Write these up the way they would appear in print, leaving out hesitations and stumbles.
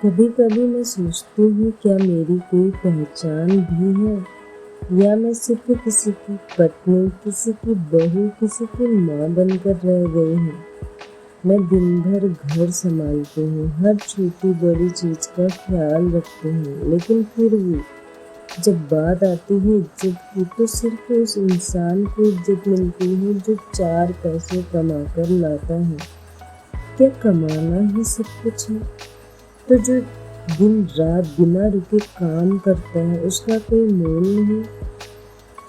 कभी कभी मैं सोचती हूँ, क्या मेरी कोई पहचान भी है, या मैं सिर्फ किसी की पत्नी, किसी की बहू, किसी की माँ बनकर रह गई हूँ। मैं दिन भर घर संभालती हूँ, हर छोटी बड़ी चीज का ख्याल रखती हूँ, लेकिन फिर भी जब बात आती है इज्जत की, तो सिर्फ उस इंसान को इज्जत मिलती है जो 4 पैसे कमा कर लाता है। क्या कमाना ही सब कुछ है? तो जो दिन रात बिना रुके काम करता है, उसका कोई मोल नहीं।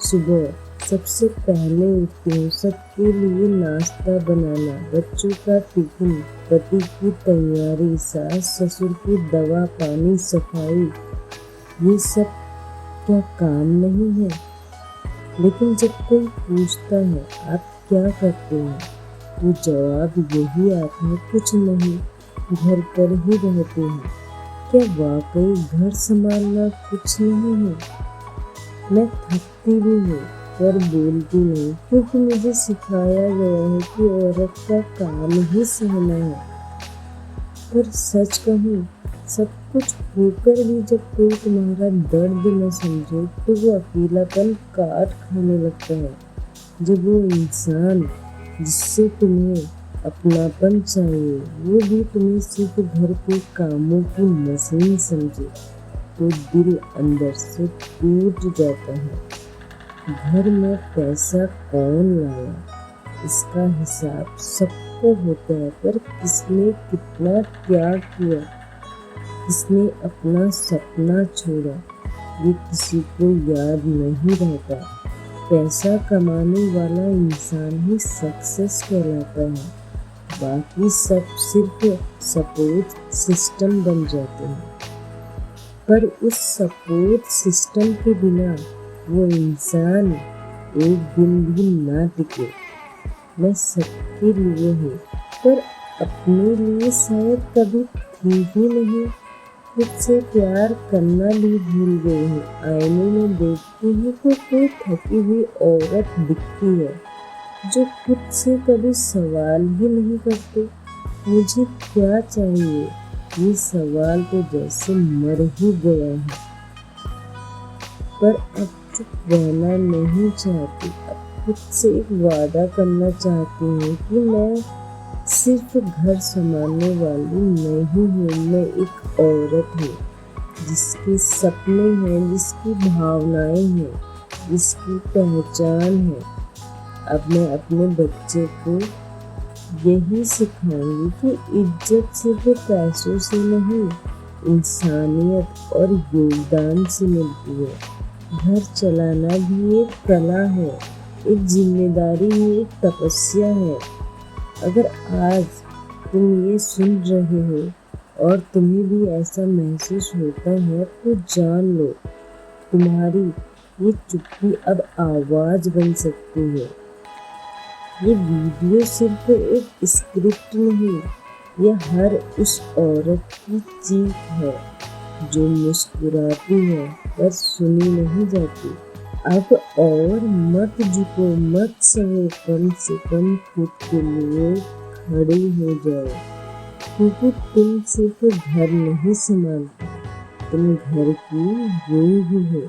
सुबह सबसे पहले उठती हूँ, सबके लिए नाश्ता बनाना, बच्चों का टिफिन, पति की तैयारी, सास ससुर की दवा पानी सफाई, ये सब क्या काम नहीं है? लेकिन जब कोई पूछता है आप क्या करते हैं, तो जवाब यही आता है, कुछ नहीं, घर पर ही रहते हैं। क्या वाकई घर संभालना कुछ नहीं है? मैं थकती भी हूँ पर बोलती नहीं, क्योंकि मुझे सिखाया गया है कि औरत का काम ही सहना है। पर सच कहूँ, सब कुछ होकर भी जब कोई तुम्हारा दर्द न समझे, तो वो अकेलापन काट खाने लगता है। जब वो इंसान जिससे तुम्हें अपनापन चाहिए, वो भी तुम्हें सिर्फ घर के कामों की मशीन समझे, तो दिल अंदर से टूट जाता है। घर में पैसा कौन लाया, इसका हिसाब सबको होता है, पर किसने कितना त्याग किया, किसने अपना सपना छोड़ा, ये किसी को याद नहीं रहता। पैसा कमाने वाला इंसान ही सक्सेस कहलाता है, बाकी सब सिर्फ सपोर्ट सिस्टम बन जाते हैं। पर उस सपोर्ट सिस्टम के बिना वो इंसान एक दिन भी ना टिके। मैं सबके लिए हूँ, पर अपने लिए शायद कभी थी ही नहीं। खुद से प्यार करना भी भूल गई हूँ। आईने में देखती हूँ तो कोई थकी हुई औरत दिखती है, जो खुद से कभी सवाल ही नहीं करते, मुझे क्या चाहिए? ये सवाल तो जैसे मर ही गया है। पर अब चुप रहना नहीं चाहती, अब खुद से एक वादा करना चाहती हूँ कि मैं सिर्फ घर संभालने वाली नहीं हूँ, मैं एक औरत हूँ, जिसके सपने हैं, जिसकी भावनाएं हैं, जिसकी पहचान है। अब मैं अपने बच्चे को यही सिखाऊंगी कि इज्जत सिर्फ पैसों से नहीं, इंसानियत और योगदान से मिलती है। घर चलाना भी एक कला है, एक जिम्मेदारी है, एक तपस्या है। अगर आज तुम ये सुन रहे हो और तुम्हें भी ऐसा महसूस होता है, तो जान लो, तुम्हारी ये चुप्पी अब आवाज बन सकती है। ये वीडियो सिर्फ एक स्क्रिप्ट नहीं, यह हर उस औरत की चीख है जो मुस्कुराती है पर सुनी नहीं जाती। अब और मत झुको, मत सहो, कम से कम खुद के लिए खड़ी हो जाओ, क्योंकि तुम सिर्फ घर नहीं संभालते, तुम घर की रूह हो।